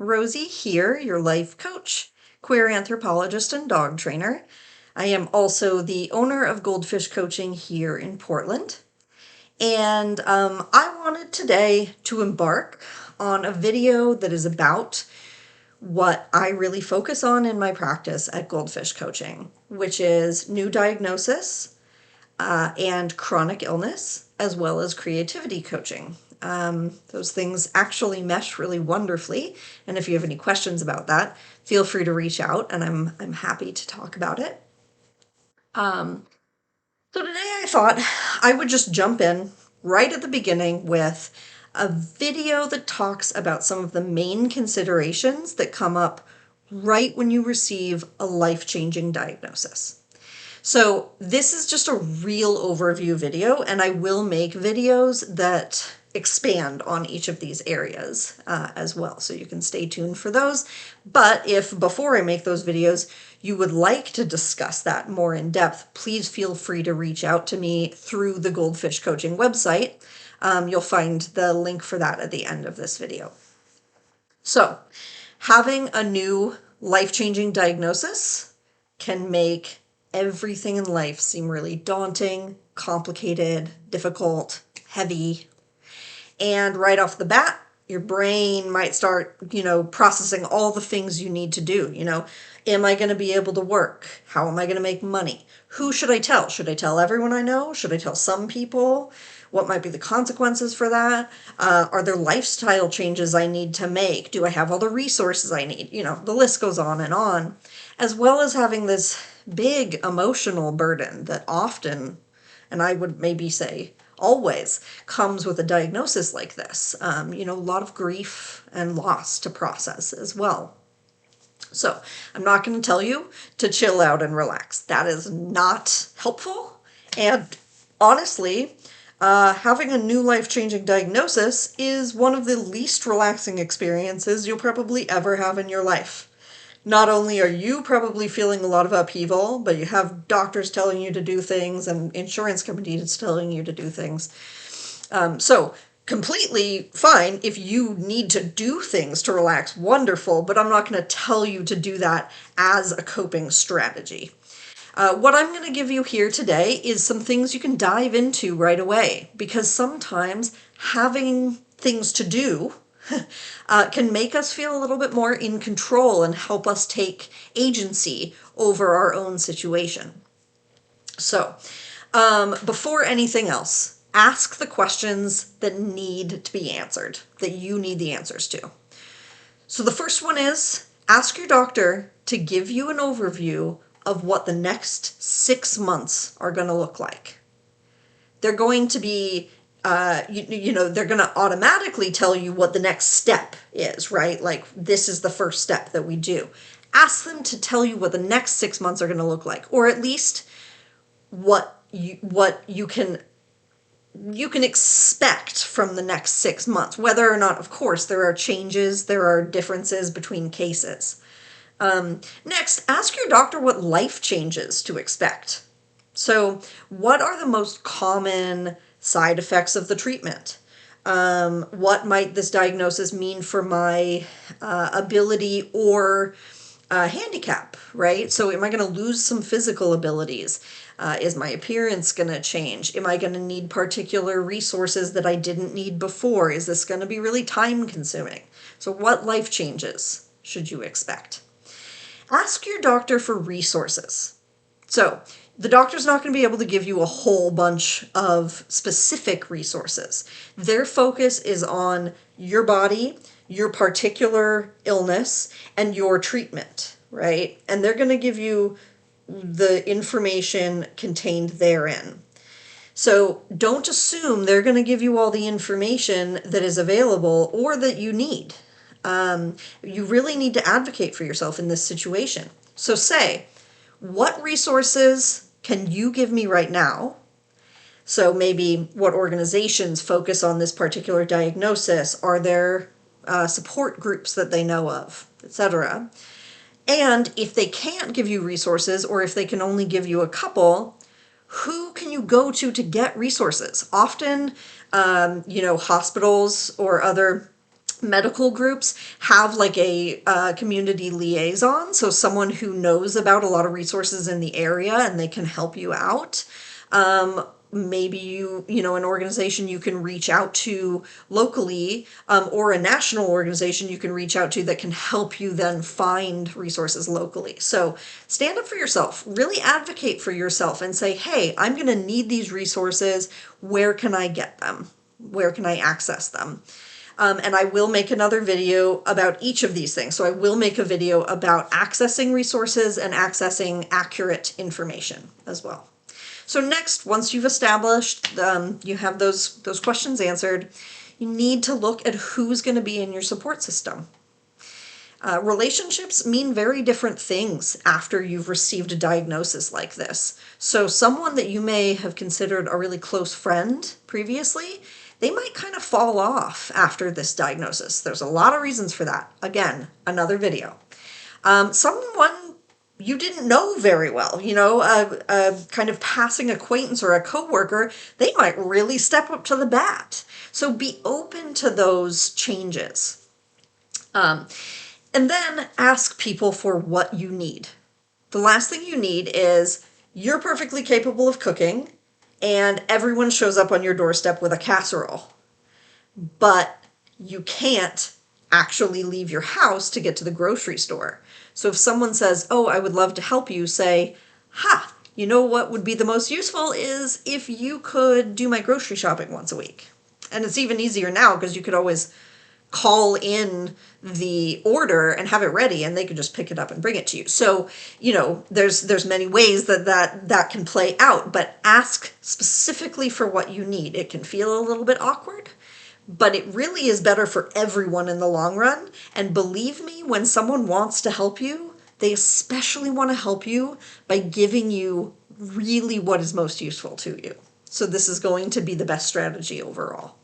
Rosie here, your life coach, queer anthropologist, and dog trainer. I am also the owner of Goldfish Coaching here in Portland. And I wanted today to embark on a video that is about what I really focus on in my practice at Goldfish Coaching, which is new diagnosis and chronic illness, as well as creativity coaching. Those things actually mesh really wonderfully, and if you have any questions about that, feel free to reach out, and I'm happy to talk about it. So today I thought I would just jump in right at the beginning with a video that talks about some of the main considerations that come up right when you receive a life-changing diagnosis. So this is just a real overview video, and I will make videos that expand on each of these areas as well. So you can stay tuned for those. But if before I make those videos, you would like to discuss that more in depth, please feel free to reach out to me through the Goldfish Coaching website. You'll find the link for that at the end of this video. So having a new life-changing diagnosis can make everything in life seem really daunting, complicated, difficult, heavy. And right off the bat, your brain might start, processing all the things you need to do. Am I going to be able to work? How am I going to make money? Who should I tell? Should I tell everyone I know? Should I tell some people? What might be the consequences for that? Are there lifestyle changes I need to make? Do I have all the resources I need? The list goes on, as well as having this big emotional burden that often, and I would maybe say always, comes with a diagnosis like this. A lot of grief and loss to process as well. So I'm not going to tell you to chill out and relax. That is not helpful. And honestly, having a new life-changing diagnosis is one of the least relaxing experiences you'll probably ever have in your life. Not only are you probably feeling a lot of upheaval, but you have doctors telling you to do things and insurance companies telling you to do things. So completely fine if you need to do things to relax, wonderful, but I'm not going to tell you to do that as a coping strategy. What I'm going to give you here today is some things you can dive into right away, because sometimes having things to do can make us feel a little bit more in control and help us take agency over our own situation. So, before anything else, ask the questions that need to be answered, that you need the answers to. So the first one is, ask your doctor to give you an overview of what the next 6 months are going to look like. They're going to be they're going to automatically tell you what the next step is, right? Like, this is the first step that we do. Ask them to tell you what the next 6 months are going to look like, or at least what you can expect from the next 6 months, whether or not, of course, there are changes, there are differences between cases. Next, ask your doctor what life changes to expect. So what are the most common side effects of the treatment? What might this diagnosis mean for my ability or handicap, right? So am I going to lose some physical abilities? Is my appearance going to change? Am I going to need particular resources that I didn't need before? Is this going to be really time consuming? So what life changes should you expect? Ask your doctor for resources. So the doctor's not going to be able to give you a whole bunch of specific resources. Their focus is on your body, your particular illness, and your treatment, right? And they're going to give you the information contained therein. So don't assume they're going to give you all the information that is available or that you need. You really need to advocate for yourself in this situation. So say, what resources can you give me right now? So maybe what organizations focus on this particular diagnosis? Are there support groups that they know of, etc.? And if they can't give you resources, or if they can only give you a couple, who can you go to get resources? Often, hospitals or other medical groups have like a community liaison, so someone who knows about a lot of resources in the area and they can help you out. Maybe an organization you can reach out to locally, or a national organization you can reach out to that can help you then find resources locally. So stand up for yourself, really advocate for yourself and say, hey, I'm going to need these resources. Where can I get them? Where can I access them? And I will make another video about each of these things. So I will make a video about accessing resources and accessing accurate information as well. So next, once you've established, you have those questions answered, you need to look at who's going to be in your support system. Relationships mean very different things after you've received a diagnosis like this. So someone that you may have considered a really close friend previously, they might kind of fall off after this diagnosis. There's a lot of reasons for that. Again, another video. Someone you didn't know very well, a kind of passing acquaintance or a coworker, they might really step up to the bat. So be open to those changes. And then ask people for what you need. The last thing you need is you're perfectly capable of cooking and everyone shows up on your doorstep with a casserole. But you can't actually leave your house to get to the grocery store. So if someone says, oh, I would love to help you, say, you know what would be the most useful is if you could do my grocery shopping once a week. And it's even easier now because you could always call in the order and have it ready and they could just pick it up and bring it to you. So, there's many ways that can play out, but ask specifically for what you need. It can feel a little bit awkward, but it really is better for everyone in the long run. And believe me, when someone wants to help you, they especially want to help you by giving you really what is most useful to you. So this is going to be the best strategy overall.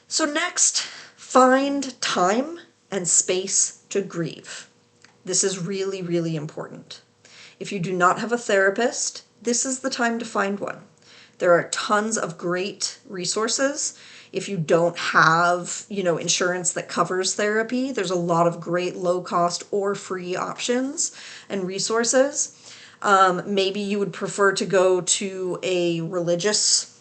So next, find time and space to grieve. This is really, really important. If you do not have a therapist, this is the time to find one. There are tons of great resources. If you don't have, insurance that covers therapy, there's a lot of great low-cost or free options and resources. Maybe you would prefer to go to a religious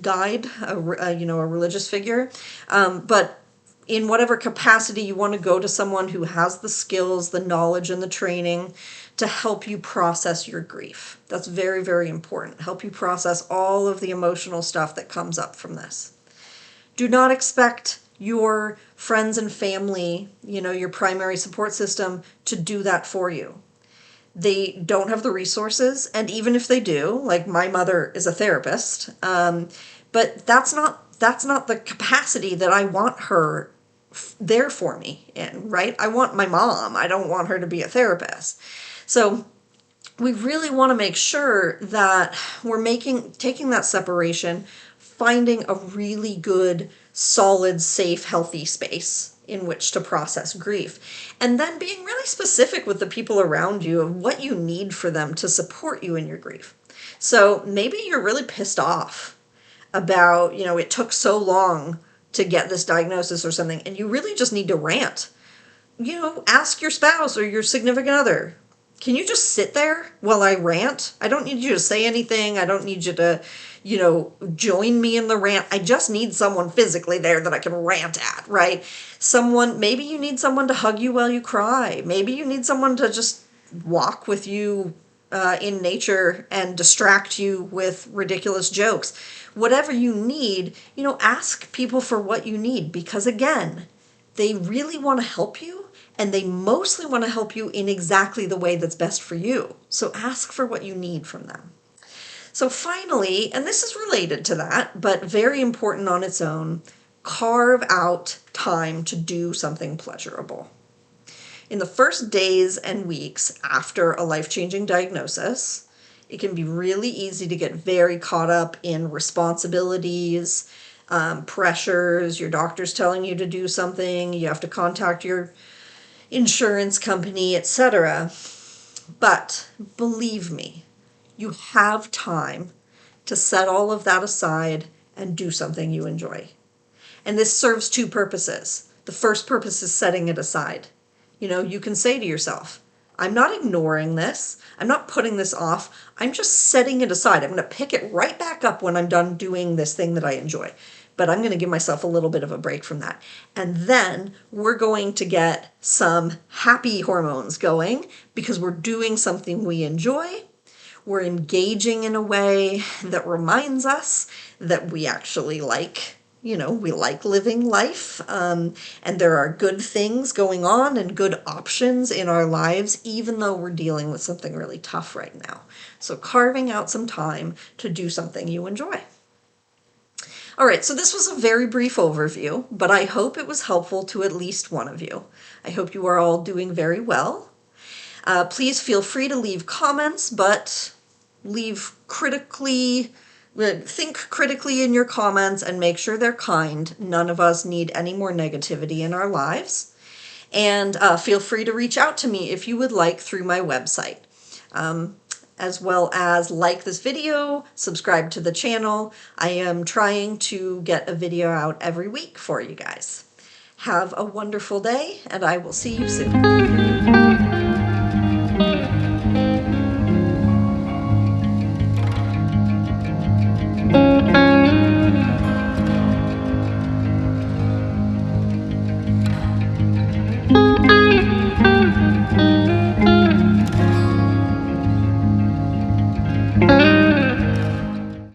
guide, a religious figure. But in whatever capacity you want to go to someone who has the skills, the knowledge, and the training to help you process your grief. That's very, very important. Help you process all of the emotional stuff that comes up from this. Do not expect your friends and family, your primary support system, to do that for you. They don't have the resources, and even if they do, like my mother is a therapist, but that's not the capacity that I want her there for me in, right? I want my mom. I don't want her to be a therapist. So we really want to make sure that we're taking that separation, finding a really good, solid, safe, healthy space in which to process grief. And then being really specific with the people around you of what you need for them to support you in your grief. So maybe you're really pissed off about, it took so long to get this diagnosis or something, and you really just need to rant. Ask your spouse or your significant other, can you just sit there while I rant? I don't need you to say anything. I don't need you to, join me in the rant. I just need someone physically there that I can rant at, right? Maybe you need someone to hug you while you cry. Maybe you need someone to just walk with you in nature and distract you with ridiculous jokes. Whatever you need, ask people for what you need, because again, they really want to help you. And they mostly want to help you in exactly the way that's best for you. So ask for what you need from them. So finally, and this is related to that, but very important on its own, carve out time to do something pleasurable. In the first days and weeks after a life-changing diagnosis, it can be really easy to get very caught up in responsibilities, pressures, your doctor's telling you to do something, you have to contact your insurance company, etc. But believe me, you have time to set all of that aside and do something you enjoy. And this serves two purposes. The first purpose is setting it aside. You know, you can say to yourself, I'm not ignoring this. I'm not putting this off. I'm just setting it aside. I'm going to pick it right back up when I'm done doing this thing that I enjoy. But I'm going to give myself a little bit of a break from that. And then we're going to get some happy hormones going because we're doing something we enjoy. We're engaging in a way that reminds us that we actually like, you know, we like living life, and there are good things going on and good options in our lives, even though we're dealing with something really tough right now. So carving out some time to do something you enjoy. All right, so this was a very brief overview, but I hope it was helpful to at least one of you. I hope you are all doing very well. Please feel free to leave comments, but think critically in your comments and make sure they're kind. None of us need any more negativity in our lives. And feel free to reach out to me if you would like through my website. As well as like this video, subscribe to the channel. I am trying to get a video out every week for you guys. Have a wonderful day, and I will see you soon.